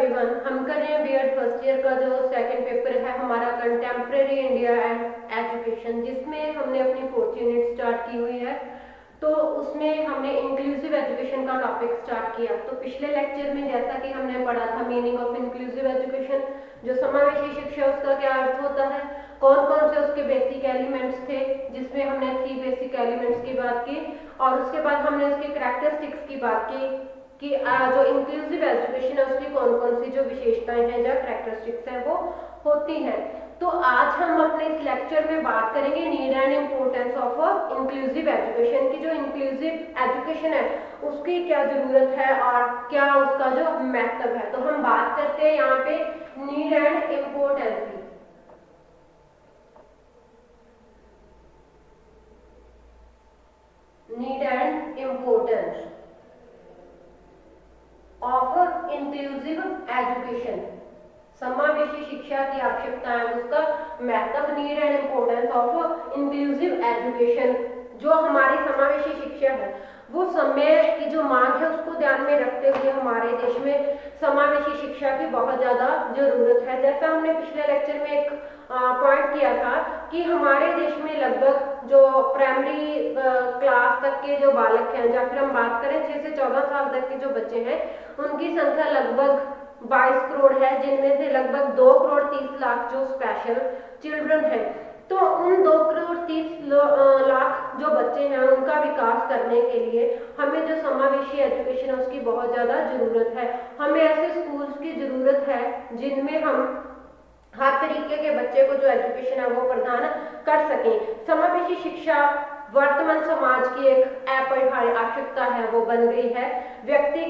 Everyone, हम कर रहे हैं बीएड फर्स्ट ईयर का जो सेकंड पेपर है हमारा कंटेम्प्रेरी इंडिया एंड एजुकेशन, जिसमें हमने अपनी फोर्थ यूनिट स्टार्ट की हुई है। तो उसमें हमने इंक्लूसिव एजुकेशन का टॉपिक स्टार्ट किया। तो पिछले लेक्चर में जैसा कि हमने पढ़ा था मीनिंग ऑफ इंक्लूसिव एजुकेशन, जो समावेशी शिक्षा उसका क्या अर्थ होता है, कौन कौन से उसके बेसिक एलिमेंट्स थे, जिसमें हमने 3 बेसिक एलिमेंट्स की बात की और उसके बाद हमने उसके करैक्टरिस्टिक्स की बात की कि जो इंक्लूसिव एजुकेशन है उसकी कौन कौन सी जो विशेषताएं हैं या कैरेक्टरिस्टिक्स हैं वो होती हैं। तो आज हम अपने इस लेक्चर में बात करेंगे need and importance of inclusive education की। जो इंक्लूसिव एजुकेशन है उसकी क्या जरूरत है और क्या उसका जो महत्व है। तो हम बात करते हैं यहाँ पे नीड एंड इम्पोर्टेंस की। Need and importance of inclusive education, समावेशी शिक्षा की आवश्यकता है उसका महत्व। Need and importance of inclusive education, जो हमारी समावेशी शिक्षा है वो समय की जो मांग है उसको ध्यान में रखते हुए हमारे देश में समावेशी शिक्षा की बहुत ज्यादा जरूरत है। जैसा हमने पिछले लेक्चर में एक पॉइंट किया था कि हमारे देश में लगभग जो प्राइमरी क्लास तक के जो बालक हैं, या फिर हम बात करें 6 से 14 साल तक के जो बच्चे हैं, उनकी संख्या लगभग 22 करोड़ है, जिनमें से लगभग 2 करोड़ 30 लाख जो स्पेशल चिल्ड्रन है। तो उन 2 करोड़ 30 लाख जो बच्चे हैं उनका विकास करने के लिए हमें जो समावेशी एजुकेशन है उसकी बहुत ज़्यादा ज़रूरत है। हमें ऐसे स्कूल्स की ज़रूरत है जिनमें हम हर तरीके के बच्चे को जो एजुकेशन है वो प्रदान कर सकें। समावेशी शिक्षा वर्तमान समाज की एक अपरिहार्य आवश्यकता है, वो बन गई है। व्यक्ति,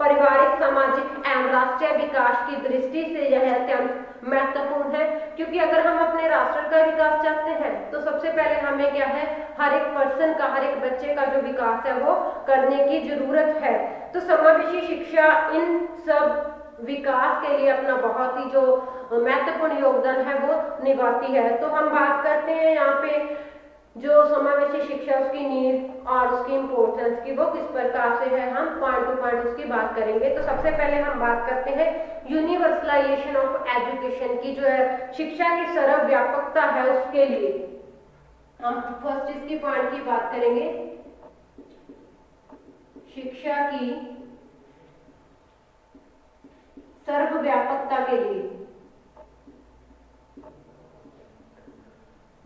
पारिवारिक, सामाजिक एवं राष्ट्रीय विकास की दृष्टि से यह अत्यंत महत्वपूर्ण है, क्योंकि अगर हम अपने राष्ट्र का विकास चाहते हैं तो सबसे पहले हमें क्या है, हर एक पर्सन का, हर एक बच्चे का जो विकास है वो करने की जरूरत है। तो समावेशी शिक्षा इन सब विकास के लिए अपना बहुत ही जो महत्वपूर्ण योगदान है वो निभाती है। तो हम बात करते हैं यहाँ पे जो समावेशी शिक्षा उसकी नीड और उसकी इम्पोर्टेंस की, वो किस प्रकार से है, हम पॉइंट टू पॉइंट उसकी बात करेंगे। तो सबसे पहले हम बात करते हैं यूनिवर्सलाइजेशन ऑफ एजुकेशन की, जो है शिक्षा की सर्वव्यापकता है उसके लिए। हम फर्स्ट इसकी पॉइंट की बात करेंगे, शिक्षा की सर्वव्यापकता के लिए।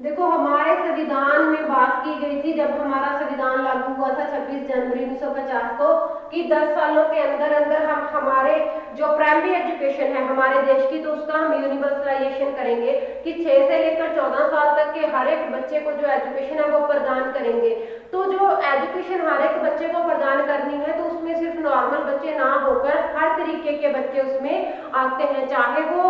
देखो, हमारे संविधान में बात की गई थी जब हमारा संविधान लागू हुआ था 26 जनवरी 1950 को, कि 10 सालों के अंदर अंदर हम हमारे जो प्राइमरी एजुकेशन है हमारे देश की, तो उसका हम यूनिवर्सलाइजेशन करेंगे कि 6 से लेकर 14 साल तक के हर एक बच्चे को जो एजुकेशन है वो प्रदान करेंगे। तो जो एजुकेशन हर एक बच्चे को प्रदान करनी है तो उसमें सिर्फ नॉर्मल बच्चे ना होकर हर तरीके के बच्चे उसमें आते हैं, चाहे वो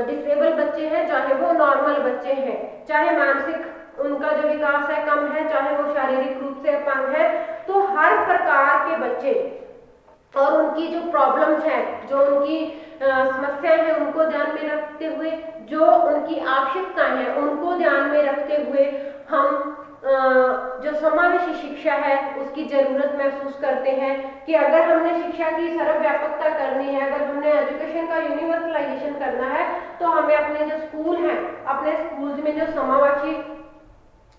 डिसेबल बच्चे हैं, चाहे वो नॉर्मल बच्चे हैं, चाहे मानसिक उनका जो विकास है कम है, चाहे वो शारीरिक रूप से अपंग है। तो हर प्रकार के बच्चे और उनकी जो प्रॉब्लम्स हैं, जो उनकी समस्याएं हैं, उनको ध्यान में रखते हुए, जो उनकी आवश्यकताएं हैं उनको ध्यान में रखते हुए हम जो समावेशी शिक्षा है उसकी जरूरत महसूस करते हैं कि अगर हमने शिक्षा की सर्वव्यापकता करनी है, अगर हमने एजुकेशन का यूनिवर्सलाइजेशन करना है, तो हमें अपने जो स्कूल हैं, अपने स्कूल्स में जो समावेशी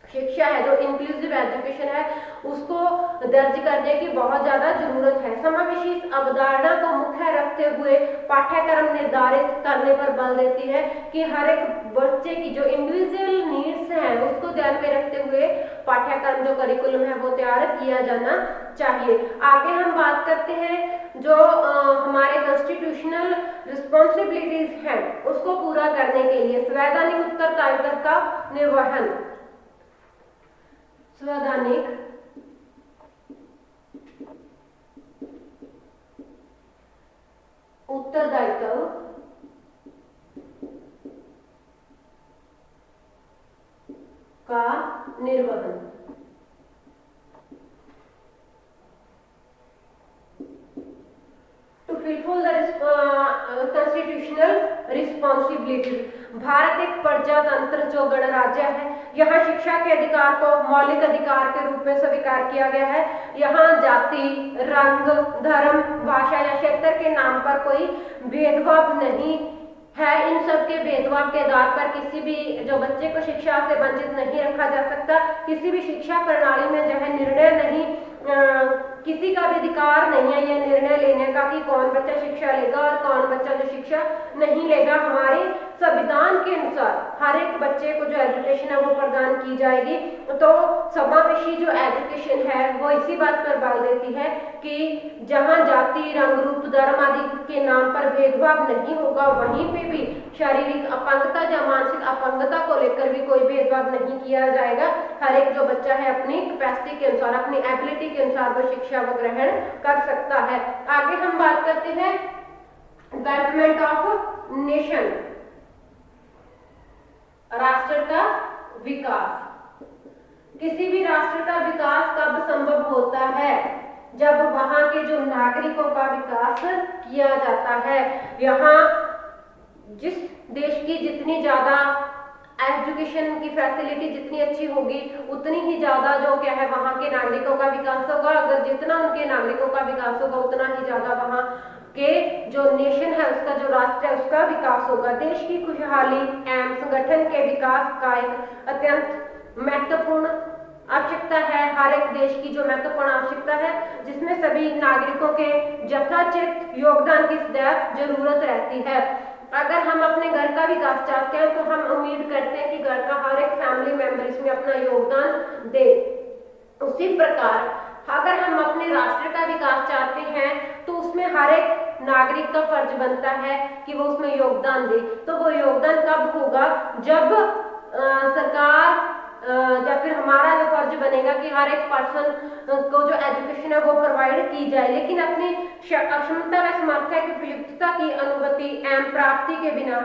शिक्षा है, जो इंक्लूसिव एजुकेशन है, उसको दर्ज करने की बहुत ज्यादा जरूरत है। समावेशी अवधारणा को मुख्य रखते हुए पाठ्यक्रम निर्धारित करने पर बल देती है कि हर एक बच्चे की जो इंडिविजुअल नीड्स हैं उसको ध्यान में रखते हुए पाठ्यक्रम जो करिकुलम है वो तैयार किया जाना चाहिए। आगे हम बात करते हैं जो हमारे कॉन्स्टिट्यूशनल रिस्पॉन्सिबिलिटीज हैं उसको पूरा करने के लिए संवैधानिक उत्तरदायित्व का निर्वहन। संवैधानिक उत्तरदायित्व का निर्वहन। To fulfil the constitutional responsibilities. Bharat एक प्रजातंत्र जो गणराज्य है, यहाँ शिक्षा के अधिकार को मौलिक अधिकार के रूप में स्वीकार किया गया है। यहाँ जाति, रंग, धर्म, भाषा या क्षेत्र स्तर के नाम पर कोई भेदभाव नहीं है। इन सब के भेदभाव के आधार पर किसी भी जो बच्चे को शिक्षा से वंचित नहीं रखा जा सकता। किसी भी शिक्षा प्रणाली में जो है निर्णय नहीं, किसी का भी अधिकार नहीं है यह निर्णय लेने का कि कौन बच्चा शिक्षा लेगा और कौन बच्चा जो शिक्षा नहीं लेगा। हमारे संविधान के अनुसार हर एक बच्चे को जो एजुकेशन है वो प्रदान की जाएगी। तो समावेशी जो एजुकेशन है वो इसी बात पर बल देती है कि जहां जाति, रंग, रूप, धर्म आदि के नाम पर भेदभाव नहीं होगा, वहीं पे भी शारीरिक अपंगता या मानसिक अपंगता को लेकर भी कोई भेदभाव नहीं किया जाएगा। हर एक जो बच्चा है अपनी कैपेसिटी के अनुसार, अपनी एबिलिटी के अनुसार वो शिक्षा वो ग्रहण कर सकता है। आगे हम बात करते हैं डेवलपमेंट ऑफ नेशन, राष्ट्र का विकास। किसी भी राष्ट्र का विकास कब संभव होता है? जब वहां के जो नागरिकों का विकास किया जाता है। यहाँ जिस देश की जितनी ज्यादा एजुकेशन की फैसिलिटी जितनी अच्छी होगी उतनी ही ज्यादा जो क्या है वहां के नागरिकों का विकास होगा। अगर जितना उनके नागरिकों का विकास होगा उतना ही ज्यादा वहां के जो नेशन है उसका, जो राष्ट्र है उसका विकास होगा। देश की खुशहाली एवं संगठन के विकास का एक अत्यंत महत्वपूर्ण आवश्यकता है। हर एक देश की जो महत्वपूर्ण आवश्यकता है जिसमें सभी नागरिकों के यथाचित योगदान की सदैव जरूरत रहती है। अगर हम अपने घर का विकास चाहते हैं तो हम उम्मीद करते हैं कि घर का हर एक फैमिली मेंबर इसमें अपना योगदान दे। उसी प्रकार अगर हम अपने राष्ट्र का विकास चाहते हैं तो उसमें हर एक नागरिक का फर्ज बनता है कि वो उसमें योगदान दे। तो वो योगदान कब होगा? जब सरकार या फिर हमारा जो फर्ज बनेगा कि हर एक पर्सन को जो एजुकेशन है वो प्रोवाइड की जाए, लेकिन अपनी क्षमता व सामर्थ्य की उपयुक्तता की अनुभूति एवं प्राप्ति के बिना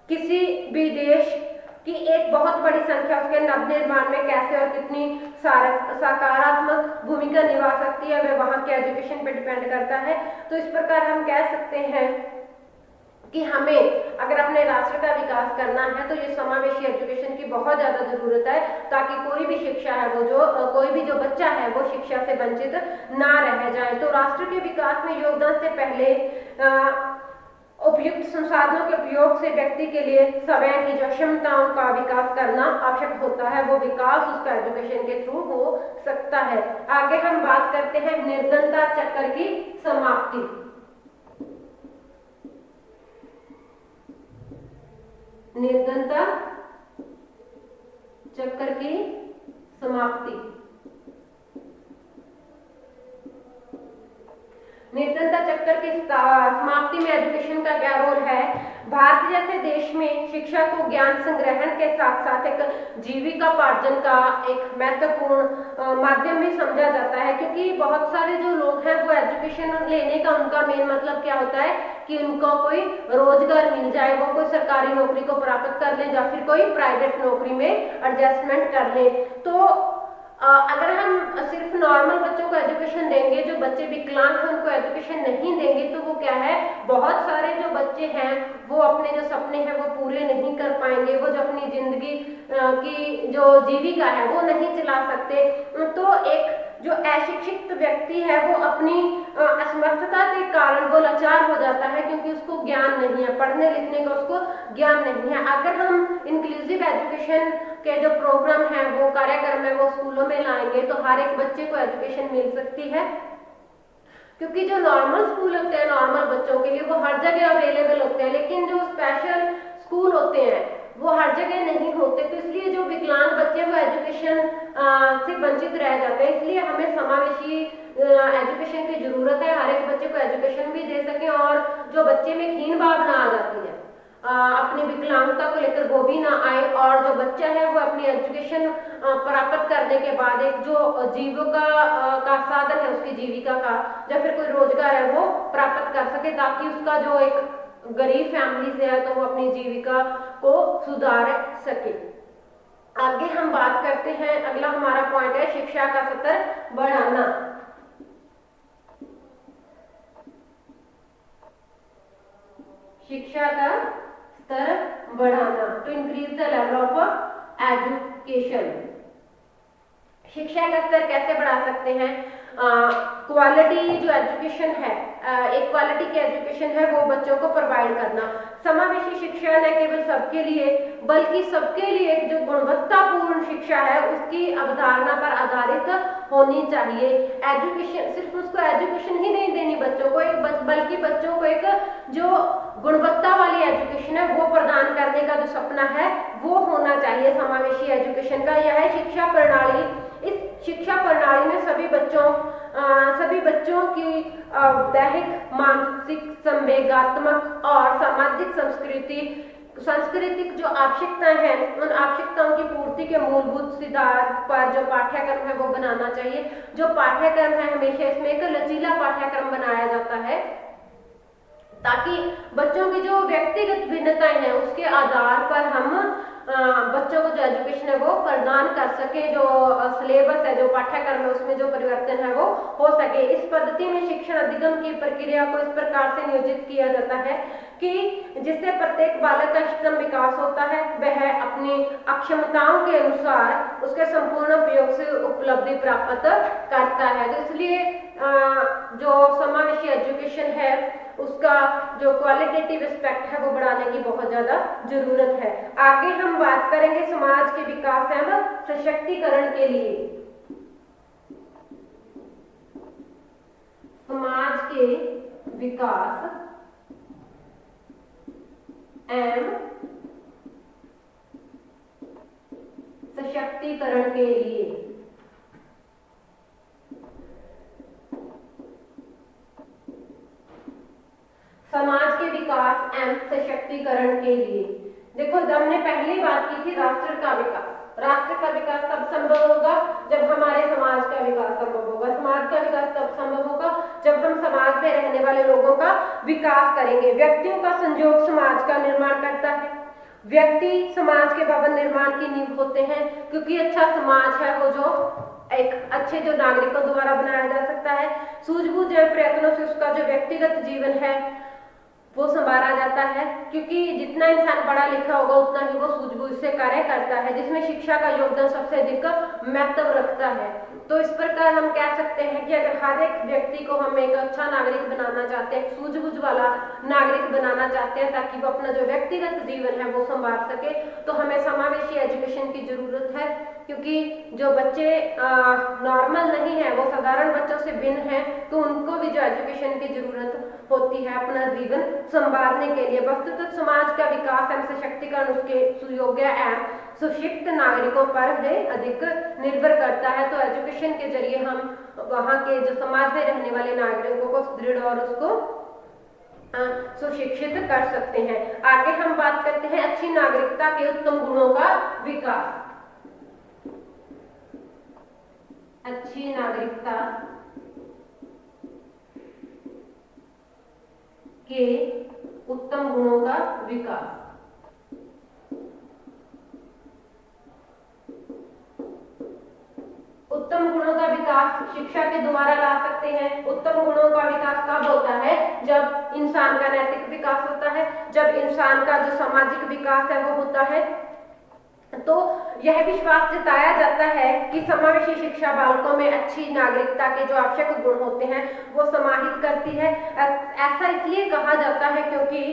किसी भी देश की एक बहुत बड़ी संख्या उसके नवनिर्माण में कैसे और कितनी सकारात्मक भूमिका निभा सकती है वह वहां के एजुकेशन पे डिपेंड करता है। तो इस प्रकार हम कह सकते हैं कि हमें अगर अपने राष्ट्र का विकास करना है तो ये समावेशी एजुकेशन की बहुत ज्यादा जरूरत है, ताकि कोई भी शिक्षा है वो जो कोई भी जो बच्चा है वो शिक्षा से वंचित ना रह जाए। तो राष्ट्र के विकास में योगदान से पहले उपयुक्त संसाधनों के उपयोग से व्यक्ति के लिए स्वयं की जो क्षमताओं का विकास करना आवश्यक होता है, वो विकास उसका एजुकेशन के थ्रू हो सकता है। आगे हम बात करते हैं निर्धनता चक्र की समाप्ति। निर्धनता चक्र की समाप्ति। निर्धनता चक्र की समाप्ति में एजुकेशन का क्या रोल है? भारत जैसे देश में शिक्षा को ज्ञान संग्रहण के साथ साथ एक जीविकापार्जन का एक महत्वपूर्ण माध्यम भी समझा जाता है, क्योंकि बहुत सारे जो लोग हैं वो एजुकेशन लेने का उनका मेन मतलब क्या होता है कि उनको कोई रोजगार मिल जाए, वो कोई सरकारी नौकरी को प्राप्त कर ले या फिर कोई प्राइवेट नौकरी में एडजस्टमेंट कर ले। तो अगर हम सिर्फ नॉर्मल बच्चों को एजुकेशन देंगे, जो बच्चे विकलांग हैं उनको एजुकेशन नहीं देंगे, तो वो क्या है, बहुत सारे जो बच्चे हैं वो अपने जो सपने हैं वो पूरे नहीं कर पाएंगे, वो जो अपनी जिंदगी की जो जीविका है वो नहीं चला सकते। तो एक जो अशिक्षित व्यक्ति है वो अपनी असमर्थता के कारण वो लाचार हो जाता है, क्योंकि उसको ज्ञान नहीं है, पढ़ने लिखने का उसको ज्ञान नहीं है। अगर हम इंक्लूसिव एजुकेशन के जो प्रोग्राम है वो कार्यक्रम है वो स्कूलों में लाएंगे तो हर एक बच्चे को एजुकेशन मिल सकती है, क्योंकि जो नॉर्मल स्कूल होते हैं नॉर्मल बच्चों के लिए वो हर जगह अवेलेबल होते हैं, लेकिन जो स्पेशल स्कूल होते हैं वो हर जगह नहीं होते। तो इसलिए जो विकलांग बच्चे वो एजुकेशन से वंचित रह जाते हैं। इसलिए हमें समावेशी एजुकेशन की जरूरत है, हर एक बच्चे को एजुकेशन भी दे सके और जो बच्चे में हीन भावना आ जाती है अपनी विकलांगता को लेकर वो भी ना आए, और जो बच्चा है वो अपनी एजुकेशन प्राप्त करने के बाद एक जो जीविका का साधन है उसकी जीविका का या फिर कोई रोजगार है वो प्राप्त कर सके, ताकि उसका जो एक गरीब फैमिली से है तो वो अपनी जीविका को सुधार सके। आगे हम बात करते हैं, अगला हमारा पॉइंट है शिक्षा का स्तर बढ़ाना। शिक्षा का स्तर बढ़ाना, to increase the level of education. शिक्षा का स्तर कैसे बढ़ा सकते हैं? क्वालिटी जो एजुकेशन है एक क्वालिटी की एजुकेशन है वो बच्चों को प्रोवाइड करना। समावेशी शिक्षा न केवल सबके लिए बल्कि सबके लिए जो गुणवत्तापूर्ण शिक्षा है उसकी अवधारणा पर आधारित होनी चाहिए। एजुकेशन सिर्फ उसको एजुकेशन ही नहीं देनी बच्चों को, बल्कि बच्चों को एक जो गुणवत्ता वाली एजुकेशन है वो प्रदान करने का जो सपना है वो होना चाहिए समावेशी एजुकेशन का। यह शिक्षा प्रणाली, इस शिक्षा प्रणाली में सभी बच्चों की दैहिक, मानसिक, संवेगात्मक और सामाजिक सांस्कृतिक जो आवश्यकताएं हैं उन आवश्यकताओं की पूर्ति के मूलभूत सिद्धांत पर जो पाठ्यक्रम है वो बनाना चाहिए। जो पाठ्यक्रम है हमेशा इसमें एक लचीला पाठ्यक्रम बनाया जाता है ताकि बच्चों की जो व्यक्तिगत भिन्नताएं हैं उसके आधार पर हम बच्चों को जो एजुकेशन है वो प्रदान कर सके। जो सिलेबस है, जो पाठ्यक्रम है उसमें जो परिवर्तन है वो हो सके। इस पद्धति में शिक्षण अधिगम की प्रक्रिया को इस प्रकार से नियोजित किया जाता है कि जिससे प्रत्येक बालक का इष्टतम विकास होता है, वह अपनी अक्षमताओं के अनुसार उसके संपूर्ण उपयोग से उपलब्धि प्राप्त करता है। तो इसलिए जो समावेशी एजुकेशन है उसका जो क्वालिटेटिव एस्पेक्ट है वो बढ़ाने की बहुत ज्यादा जरूरत है। आगे हम बात करेंगे समाज के विकास एवं सशक्तिकरण के लिए। समाज के विकास एवं सशक्तिकरण के लिए समाज के विकास एवं सशक्तिकरण के लिए देखो, जब हमने पहली बात की थी राष्ट्र का विकास। राष्ट्र का विकास तब संभव होगा जब हमारे समाज का विकास संभव होगा। समाज का विकास तब संभव होगा जब हम समाज में रहने वाले लोगों का विकास करेंगे। व्यक्तियों का संयोग समाज का निर्माण करता है। व्यक्ति समाज के भवन निर्माण की नींव होते हैं, क्योंकि अच्छा समाज है वो जो एक अच्छे जो नागरिकों द्वारा बनाया जा सकता है। सूझबूझ प्रयत्नों से उसका जो व्यक्तिगत जीवन है वो संवारा जाता है, क्योंकि जितना इंसान पढ़ा लिखा होगा उतना ही वो सूझबूझ से कार्य करता है, जिसमें शिक्षा का योगदान सबसे अधिक महत्व रखता है। तो इस प्रकार हम कह सकते हैं कि अगर हर एक व्यक्ति को हम एक अच्छा नागरिक बनाना चाहते हैं, सूझबूझ वाला नागरिक बनाना चाहते हैं ताकि वो अपना जो व्यक्तिगत जीवन है वो संवार सके, तो हमें समावेशी एजुकेशन की जरूरत है। क्योंकि जो बच्चे नॉर्मल नहीं है, वो साधारण बच्चों से भिन्न है, तो उनको भी जो एजुकेशन की जरूरत होती है अपना जीवन संवारने के लिए। वस्तुतः समाज का विकास एवं सशक्तिकरण उसके सुयोग्य एवं सुशिक्षित नागरिकों पर है अधिक निर्भर करता है। तो एजुकेशन के जरिए हम वहाँ के जो समाज में रहने वाले नागरिकों को सुदृढ़ और उसको सुशिक्षित कर सकते हैं। आगे हम बात करते हैं अच्छी नागरिकता के उत्तम गुणों का विकास। अच्छी नागरिकता के उत्तम गुणों का विकास। उत्तम गुणों का विकास शिक्षा के द्वारा ला सकते हैं। उत्तम गुणों का विकास कब होता है? जब इंसान का नैतिक विकास होता है, जब इंसान का जो सामाजिक विकास है वो होता है। तो यह विश्वास जताया जाता है कि समावेशी शिक्षा बालकों में अच्छी नागरिकता के जो आवश्यक गुण होते हैं वो समाहित करती है। ऐसा इसलिए कहा जाता है क्योंकि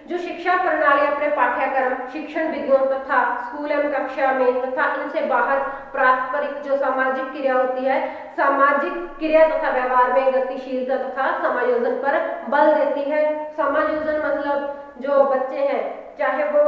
जो शिक्षा प्रणाली अपने पाठ्यक्रम, शिक्षण विधियों तथा स्कूल एवं कक्षा में तथा इनसे बाहर पारस्परिक जो सामाजिक क्रिया होती है, सामाजिक क्रिया तथा व्यवहार में गतिशीलता तथा समायोजन पर बल देती है। समायोजन मतलब जो बच्चे हैं, चाहे वो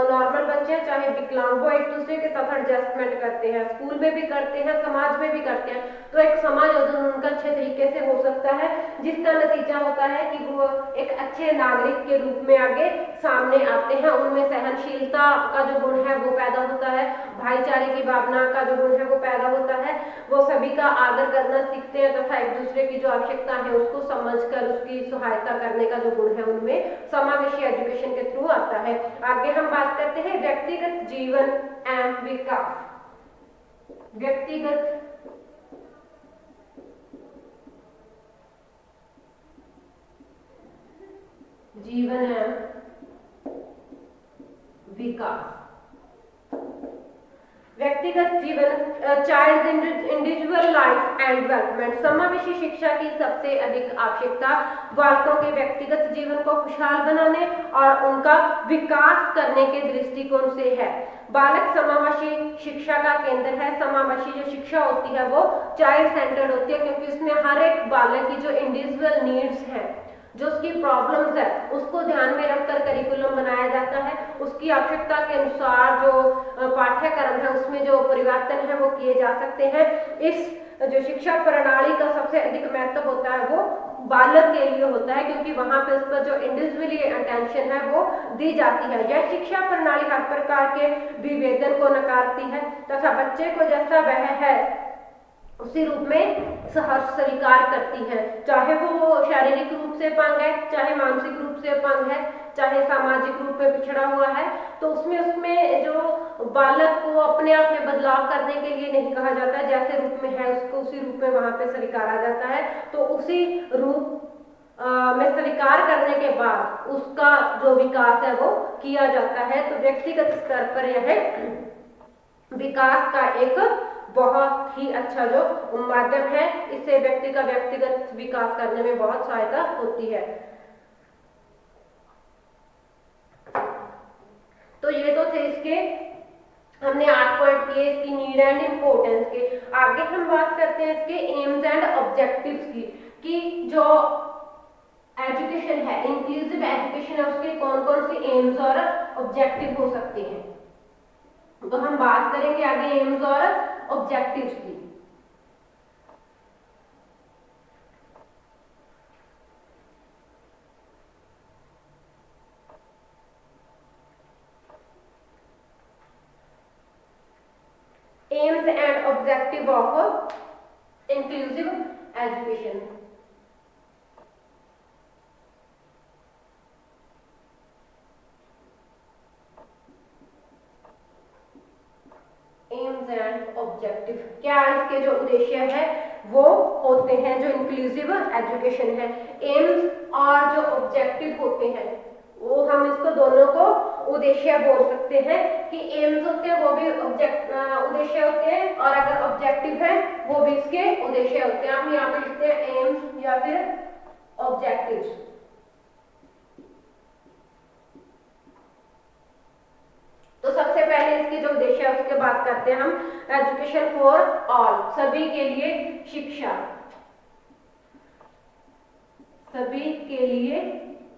नॉर्मल बच्चे हैं चाहे विकलांग, वो एक दूसरे के साथ एडजस्टमेंट करते हैं, स्कूल में भी करते हैं, समाज में भी करते हैं। तो एक समायोजन उनका अच्छे तरीके से हो सकता है, जिसका नतीजा होता है कि वो एक अच्छे नागरिक के रूप में आगे सामने आते हैं। उनमें सहनशीलता का जो गुण है वो पैदा होता है, भाईचारे की भावना का जो गुण है वो पैदा होता है, वो सभी का आदर करना सीखते हैं तथा एक दूसरे की जो आवश्यकता है उसको समझकर उसकी सहायता करने का जो गुण है उनमें समावेशी एजुकेशन के थ्रू आता है। आगे हम बात करते हैं व्यक्तिगत जीवन एवं विकास। व्यक्तिगत जीवन एवं विकास। व्यक्तिगत जीवन, child individual life and development. समावेशी शिक्षा की सबसे अधिक आवश्यकता बालकों के व्यक्तिगत जीवन को खुशहाल बनाने और उनका विकास करने के दृष्टिकोण से है। बालक समावेशी शिक्षा का केंद्र है। समावेशी जो शिक्षा होती है वो चाइल्ड सेंटर्ड होती है, क्योंकि उसमें हर एक बालक की जो इंडिविजुअल नीड्स हैं, जो उसकी प्रॉब्लम्स है, उसको ध्यान में रखकर करिकुलम बनाया जाता है। उसकी आवश्यकता के अनुसार जो पाठ्यक्रम है उसमें जो परिवर्तन है वो किए जा सकते हैं। इस जो शिक्षा प्रणाली का सबसे अधिक महत्व होता है वो बालक के लिए होता है, क्योंकि वहां पे उस पर जो इंडिविजुअली अटेंशन है वो दी जाती है। यह शिक्षा प्रणाली हर प्रकार के विभेदन को नकारती है तथा बच्चे को जैसा वह है उसी रूप में सहर्ष स्वीकार करती है, चाहे वो शारीरिक रूप से अपंग है, चाहे मानसिक रूप से अपंग है, चाहे सामाजिक रूप में पिछड़ा हुआ है। तो उसमें जो बालक को अपने आप में बदलाव करने के लिए नहीं कहा जाता है, जैसे रूप में है उसको उसी रूप में वहां पे स्वीकारा जाता है। तो उसी रूप में स्वीकार करने के बाद उसका जो विकास है वो किया जाता है। तो व्यक्तिगत स्तर पर यह विकास का एक बहुत ही अच्छा जो माध्यम है, इससे व्यक्ति का व्यक्तिगत विकास करने में बहुत सहायता होती है। तो ये तो थे इसके, हमने 8 पॉइंट किए इसकी नीड एंड इम्पोर्टेंस के। आगे हम बात करते हैं इसके एम्स एंड ऑब्जेक्टिव्स की, कि जो एजुकेशन है, इंक्लूसिव एजुकेशन है, उसके कौन कौन से एम्स और ऑब्जेक्टिव हो सकते हैं। तो हम बात करेंगे आगे एम्स और ऑब्जेक्टिव्स की। AIIMS and objective of inclusive education. AIIMS and objective, क्या इसके जो उद्देश्य है वो होते हैं जो इंक्लूसिव एजुकेशन है। एम्स और जो ऑब्जेक्टिव होते हैं वो हम इसको दोनों को उद्देश्य बोल सकते हैं, कि एम्स होते हैं वो भी उद्देश्य होते हैं, और अगर ऑब्जेक्टिव है वो भी इसके उद्देश्य होते हैं। हम यहाँ पे लिखते हैं एम्स या फिर ऑब्जेक्टिव्स। तो सबसे पहले इसके जो उद्देश्य है उसके बात करते हैं हम। एजुकेशन फॉर ऑल, सभी के लिए शिक्षा, सभी के लिए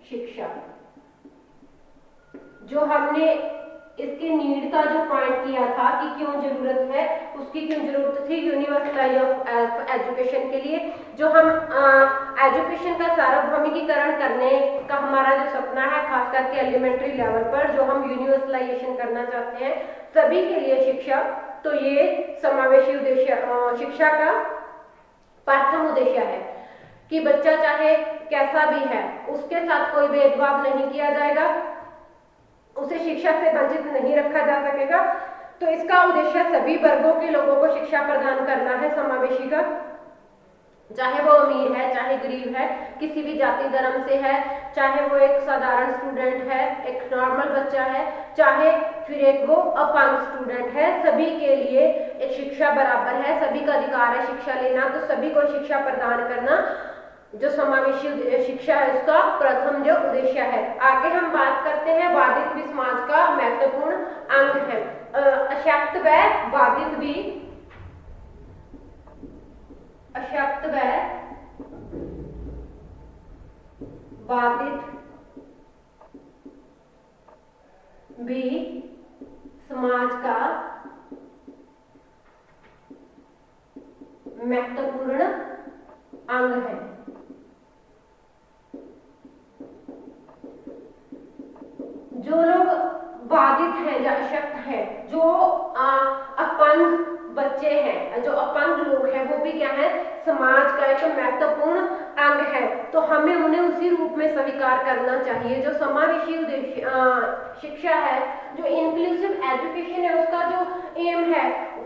शिक्षा। जो हमने इसके नीड का जो पॉइंट किया था कि क्यों जरूरत है, उसकी क्यों जरूरत थी यूनिवर्सल ऑफ एजुकेशन के लिए। जो हम एजुकेशन का सार्वभौमिकीकरण करने का हमारा जो सपना है, खास करके एलिमेंट्री लेवल पर जो हम यूनिवर्सलाइजेशन करना चाहते हैं, सभी के लिए शिक्षा। तो ये समावेशी उद्देश्य शिक्षा का प्रथम उद्देश्य है कि बच्चा चाहे कैसा भी है उसके साथ कोई भेदभाव नहीं किया जाएगा, उसे शिक्षा से वंचित नहीं रखा जा सकेगा। तो इसका उद्देश्य सभी वर्गों के लोगों को शिक्षा प्रदान करना है समावेशी का, चाहे वो अमीर है चाहे गरीब है, किसी भी जाति धर्म से है, चाहे वो एक साधारण स्टूडेंट है, एक नॉर्मल बच्चा है, चाहे फिर एक वो अपंग स्टूडेंट है, सभी के लिए एक शिक्षा बराबर है, सभी का अधिकार है शिक्षा लेना। तो सभी को शिक्षा प्रदान करना जो समावेशी शिक्षा है उसका प्रथम जो उद्देश्य है। आगे हम बात करते हैं बाधित भी समाज का महत्वपूर्ण अंग है। अशक्त व बाधित भी, अशक्त व बाधित भी समाज का महत्वपूर्ण अंग है। जो लोग बाधित हैं या अशक्त हैं, जो अपंग बच्चे हैं, जो अपंग लोग हैं, वो भी क्या है, समाज का एक महत्वपूर्ण अंग है। तो हमें उन्हें उसी रूप में स्वीकार करना चाहिए। जो समावेशी शिक्षा है, जो इंक्लूसिव एजुकेशन है, उसका जो एम है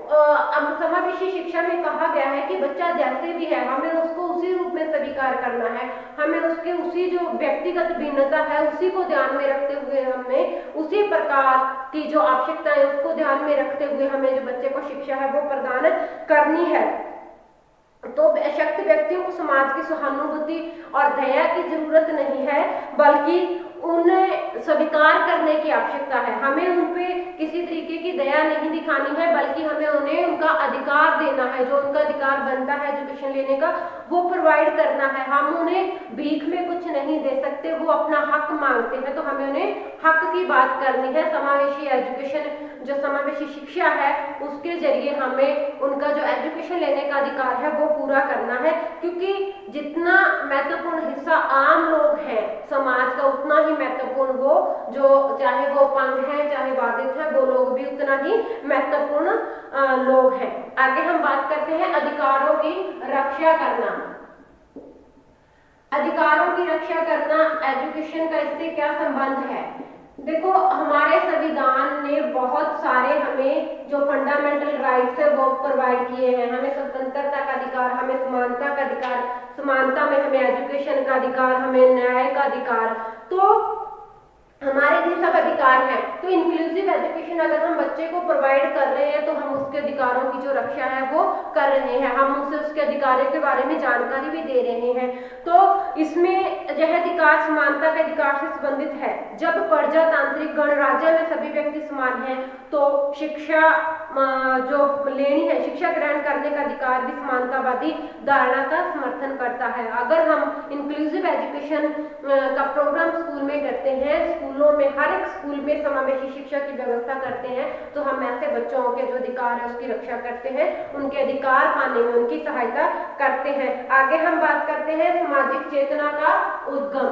समावेशी शिक्षा में कहा गया है कि बच्चा जैसे भी है हमें उसको उसी रूप में स्वीकार करना है, हमें उसके उसी जो व्यक्तिगत भिन्नता है उसी को ध्यान में रखते हुए हमें उसी प्रकार की जो आवश्यकता है उसको ध्यान में रखते हुए हमें जो बच्चे को शिक्षा है वो प्रदान करनी है। तो अशक्त व्यक्तियों को समाज की सहानुभूति और दया की जरूरत नहीं है, बल्कि उन्हें स्वीकार करने की आवश्यकता है। हमें उन पे किसी तरीके की दया नहीं दिखानी है, बल्कि हमें उन्हें उनका अधिकार देना है, जो उनका अधिकार बनता है एजुकेशन लेने का वो प्रोवाइड करना है। हम उन्हें भीख में कुछ नहीं दे सकते, वो अपना हक मांगते हैं तो हमें उन्हें हक की बात करनी है। समावेशी एजुकेशन जो समावेशी शिक्षा है उसके जरिए हमें उनका जो एजुकेशन लेने का अधिकार है वो पूरा करना है, क्योंकि जितना महत्वपूर्ण हिस्सा आम लोग हैं समाज का उतना ही महत्वपूर्ण वो जो चाहे वो अपंग है चाहे बाधित है वो लोग भी उतना ही महत्वपूर्ण लोग हैं। आगे हम बात करते हैं अधिकारों की रक्षा करना। अधिकारों की रक्षा करना एजुकेशन का इससे क्या संबंध है? देखो, हमारे संविधान ने बहुत सारे हमें जो फंडामेंटल राइट्स है वो प्रोवाइड किए हैं। हमें स्वतंत्रता का अधिकार, हमें समानता का अधिकार, समानता में हमें एजुकेशन का अधिकार, हमें न्याय का अधिकार, तो हमारे ये सब अधिकार हैं। तो इंक्लूसिव एजुकेशन अगर हम बच्चे को प्रोवाइड कर रहे हैं तो हम उसके अधिकारों की जो रक्षा है वो कर रहे हैं, हम उसे उसके अधिकारों के बारे में जानकारी भी दे रहे हैं। तो इसमें यह अधिकार समानता के अधिकार से संबंधित है। जब प्रजातांत्रिक गणराज्य में सभी व्यक्ति समान हैं तो शिक्षा जो लेनी है, शिक्षा ग्रहण करने का अधिकार भी समानतावादी धारणा का समर्थन करता है। अगर हम इंक्लूसिव एजुकेशन का प्रोग्राम स्कूल में करते हैं, स्कूलों में हर एक स्कूल में समावेशी शिक्षा की व्यवस्था करते हैं, तो हम ऐसे बच्चों के जो अधिकार है उसकी रक्षा करते हैं, उनके अधिकार पाने में उनकी सहायता करते हैं। आगे हम बात करते हैं सामाजिक चेतना का उद्गम।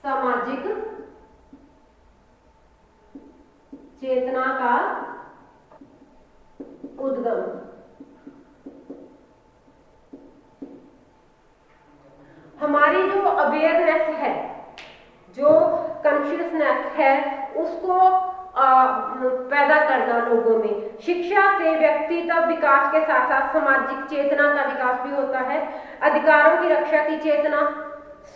सामाजिक चेतना का उद्गम। हमारी जो अवेयरनेस है, जो कॉन्शियसनेस है, उसको पैदा करना लोगों में। शिक्षा से व्यक्तित्व विकास के साथ साथ सामाजिक चेतना का विकास भी होता है। अधिकारों की रक्षा की चेतना,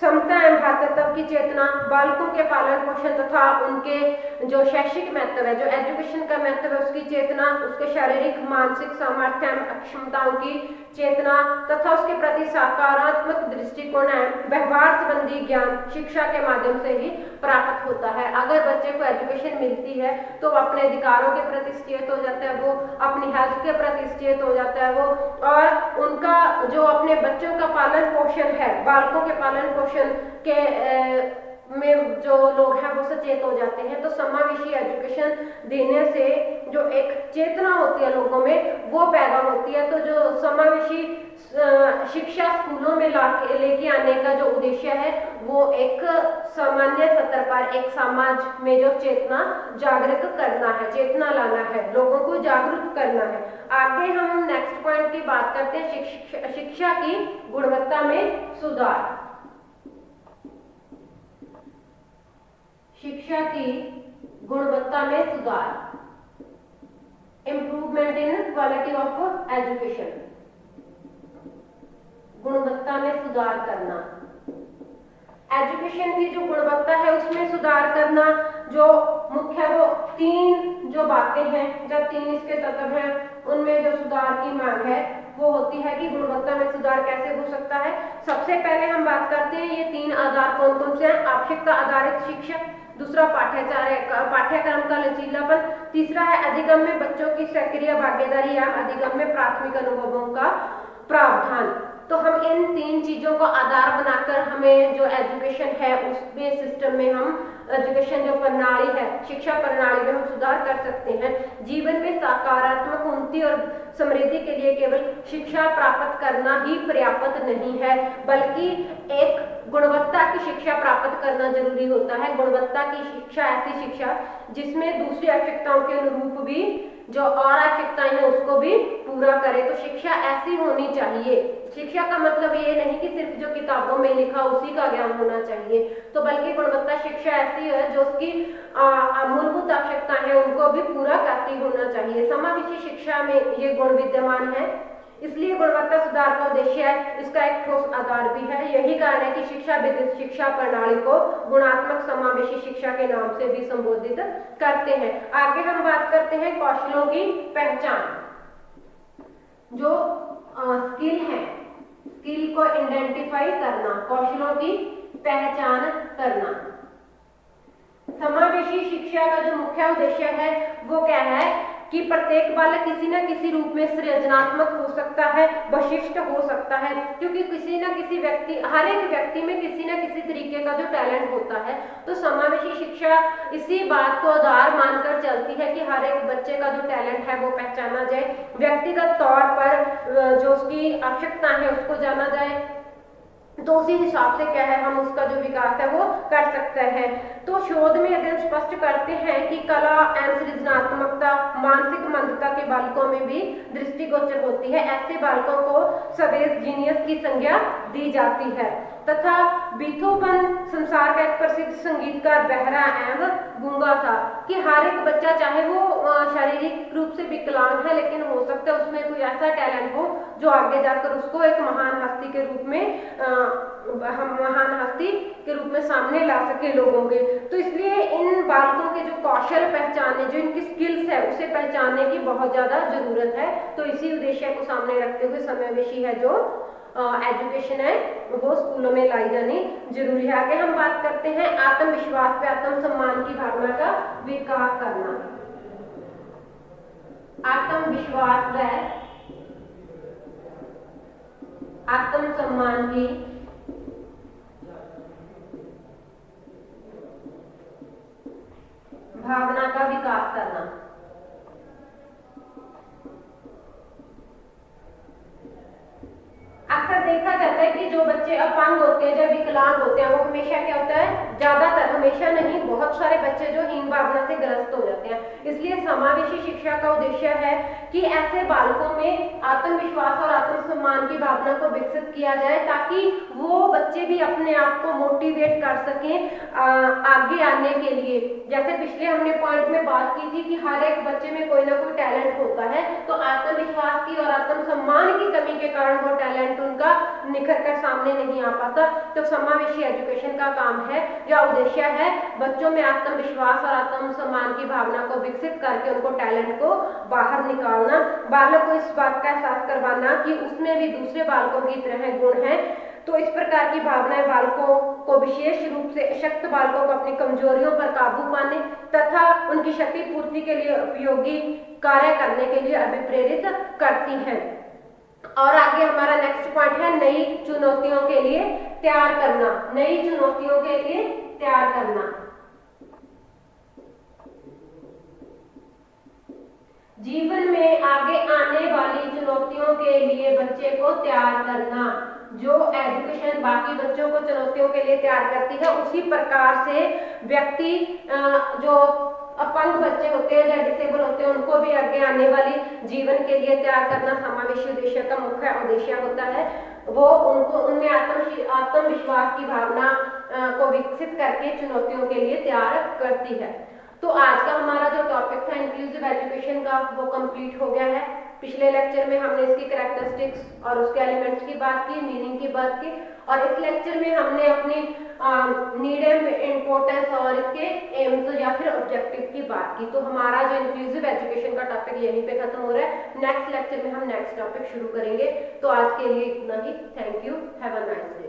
समता एवं भ्रातृत्व की चेतना, बालकों के पालन पोषण तथा उनके जो शैक्षिक महत्व है, जो एजुकेशन का महत्व है उसकी चेतना, उसके शारीरिक मानसिक सामर्थ्य एवं क्षमताओं की चेतना तथा उसके प्रति सकारात्मक दृष्टिकोण एवं व्यवहार संबंधी ज्ञान शिक्षा के माध्यम से ही प्राप्त होता है। अगर बच्चे को एजुकेशन मिलती है तो वो अपने अधिकारों के प्रति सचेत हो जाता है, वो अपनी हेल्थ के प्रति सचेत हो जाता है, वो और उनका जो अपने बच्चों का पालन पोषण है, बालकों के पालन पोषण के में जो लोग हैं वो सचेत हो जाते हैं। तो समावेशी एजुकेशन देने से जो एक चेतना होती है लोगों में वो पैदा होती है। तो जो समावेशी शिक्षा स्कूलों में लेके आने का जो उद्देश्य है वो एक सामान्य स्तर पर एक समाज में जो चेतना जागृत करना है, चेतना लाना है, लोगों को जागरूक करना है। आगे हम नेक्स्ट पॉइंट की बात करते हैं शिक्षा की गुणवत्ता में सुधार। शिक्षा की गुणवत्ता में सुधार, improvement in quality of education, गुणवत्ता में सुधार करना। एजुकेशन की जो गुणवत्ता है उसमें सुधार करना, जो मुख्य वो तीन जो बातें हैं, जब तीन इसके तत्व हैं उनमें जो सुधार की मांग है वो होती है कि गुणवत्ता में सुधार कैसे हो सकता है। सबसे पहले हम बात करते हैं ये तीन आधार कौन कौन से हैं। आवश्यकता आधारित शिक्षा, दूसरा पाठ्यक्रम का लचीलापन, तीसरा है अधिगम में बच्चों की सक्रिय भागीदारी या अधिगम में प्राथमिक अनुभवों का प्रावधान। तो हम इन तीन चीजों को आधार बनाकर हमें जो एजुकेशन है उसमें सिस्टम में हम एजुकेशन जो प्रणाली है, शिक्षा प्रणाली में हम सुधार कर सकते हैं। जीवन में सकारात्मक उन्नति और समृद्धि के लिए केवल शिक्षा प्राप्त करना ही पर्याप्त नहीं है, बल्कि एक गुणवत्ता की शिक्षा प्राप्त करना जरूरी होता है। गुणवत्ता की शिक्षा ऐसी शिक्षा जिसमें दूसरी आवश्यकताओं के अनुरूप भी जो और आवश्यकताएं हैं उसको भी पूरा करे। तो शिक्षा ऐसी होनी चाहिए, शिक्षा का मतलब ये नहीं कि सिर्फ जो किताबों में लिखा उसी का ज्ञान होना चाहिए, तो बल्कि गुणवत्ता शिक्षा ऐसी है जो उसकी मूलभूत आवश्यकताएं हैं उनको भी पूरा करती होना चाहिए। समावेशी शिक्षा में ये गुण विद्यमान है, इसलिए गुणवत्ता सुधार का उद्देश्य है, इसका एक ठोस आधार भी है। यही कारण है कि शिक्षाविद शिक्षा प्रणाली को गुणात्मक समावेशी शिक्षा के नाम से भी संबोधित करते हैं। आगे हम बात करते हैं कौशलों की पहचान। जो स्किल है, स्किल को आइडेंटिफाई करना, कौशलों की पहचान करना। समावेशी शिक्षा का जो मुख्य उद्देश्य है वो क्या है कि प्रत्येक बालक किसी न किसी रूप में सृजनात्मक हो सकता है, विशिष्ट हो सकता है, क्योंकि किसी न किसी व्यक्ति, हर एक व्यक्ति में किसी न किसी तरीके का जो टैलेंट होता है। तो समावेशी शिक्षा इसी बात को आधार मानकर चलती है कि हर एक बच्चे का जो टैलेंट है वो पहचाना जाए, व्यक्तिगत तौर पर जो उसकी आवश्यकता है उसको जाना जाए, तो उसी हिसाब से क्या है हम उसका जो विकास है वो कर सकते हैं। तो शोध में अध्ययन स्पष्ट करते हैं कि कला एवं सृजनात्मकता मानसिक मंदता के बालकों में भी दृष्टिगोचर होती है। ऐसे बालकों को सवेस जीनियस की संज्ञा दी जाती है। तथा बीथोवन संसार का एक प्रसिद्ध संगीतकार बहरा एवं गूंगा था कि हर एक बच्चा चाहे वो शारीरिक रूप से विकलांग है, लेकिन हो सकता है उसमें कोई ऐसा टैलेंट हो जो आगे जाकर उसको एक महान हस्ती के रूप में महान हस्ती के रूप में सामने ला सके लोगों के। तो इसलिए इन बालकों के जो कौशल पहचाने, जो इनकी स्किल्स है उसे पहचानने की बहुत ज्यादा जरूरत है। तो इसी उद्देश्य को सामने रखते हुए समावेशी है जो एजुकेशन है वो स्कूलों में लाई जानी जरूरी है। आगे हम बात करते हैं आत्मविश्वास पे आत्मसम्मान की भावना का विकास करना। आत्मविश्वास व आत्मसम्मान की भावना का विकास करना। अक्सर देखा जाता है कि जो बच्चे अपंग होते हैं, जो विकलांग होते हैं, वो हमेशा क्या होता है, ज्यादातर, हमेशा नहीं, बहुत सारे बच्चे जो हीन भावना से ग्रस्त हो जाते हैं। इसलिए समावेशी शिक्षा का उद्देश्य है कि ऐसे बालकों में आत्मविश्वास और आत्मसम्मान की भावना को विकसित किया जाए ताकि वो बच्चे भी अपने आप को मोटिवेट कर सकें आगे आने के लिए। जैसे पिछले हमने पॉइंट में बात की थी कि हर एक बच्चे में कोई ना कोई टैलेंट होता है, तो आत्मविश्वास की और आत्मसम्मान की कमी के कारण वो टैलेंट उनका निखर कर सामने नहीं आ पाता। तो समावेशी एजुकेशन का काम है या उद्देश्य है बच्चों में आत्मविश्वास और आत्मसम्मान की भावना को विकसित करके उनको टैलेंट को बाहर निकालना, बालक को इस बात का एहसास करवाना कि उसमें भी दूसरे बालकों की तरह गुण हैं। तो इस प्रकार की भावनाएं बालकों को, विशेष रूप से अशक्त बालकों को, अपनी कमजोरियों पर काबू पाने तथा उनकी क्षतिपूर्ति के लिए उपयोगी कार्य करने के लिए अभिप्रेरित करती हैं। और आगे हमारा नेक्स्ट पॉइंट है नई चुनौतियों के लिए तैयार करना। नई चुनौतियों के लिए तैयार करना। जीवन में आगे आने वाली चुनौतियों के लिए बच्चे को तैयार करना। जो एजुकेशन बाकी बच्चों को चुनौतियों के लिए तैयार करती है, उसी प्रकार से व्यक्ति जो अपंग बच्चे होते हैं या डिसेबल होते हैं उनको भी आगे आने वाली जीवन के लिए तैयार करना समावेशी उद्देश्य का मुख्य उद्देश्य होता है। वो उनको उनमें आत्मविश्वास की भावना को विकसित करके चुनौतियों के लिए तैयार करती है। तो आज का हमारा जो टॉपिक था इंक्लूसिव एजुकेशन का वो कंप्लीट हो गया है। पिछले लेक्चर में हमने इसकी कैरेक्टरिस्टिक्स और उसके एलिमेंट्स की बात की, मीनिंग की बात की, और इस लेक्चर में हमने अपनी नीड एंड इम्पोर्टेंस और इसके एम्स या फिर ऑब्जेक्टिव की बात की। तो हमारा जो इंक्लूसिव एजुकेशन का टॉपिक यहीं पे खत्म हो रहा है। नेक्स्ट लेक्चर में हम नेक्स्ट टॉपिक शुरू करेंगे। तो आज के लिए इतना ही। Thank you, have a nice day.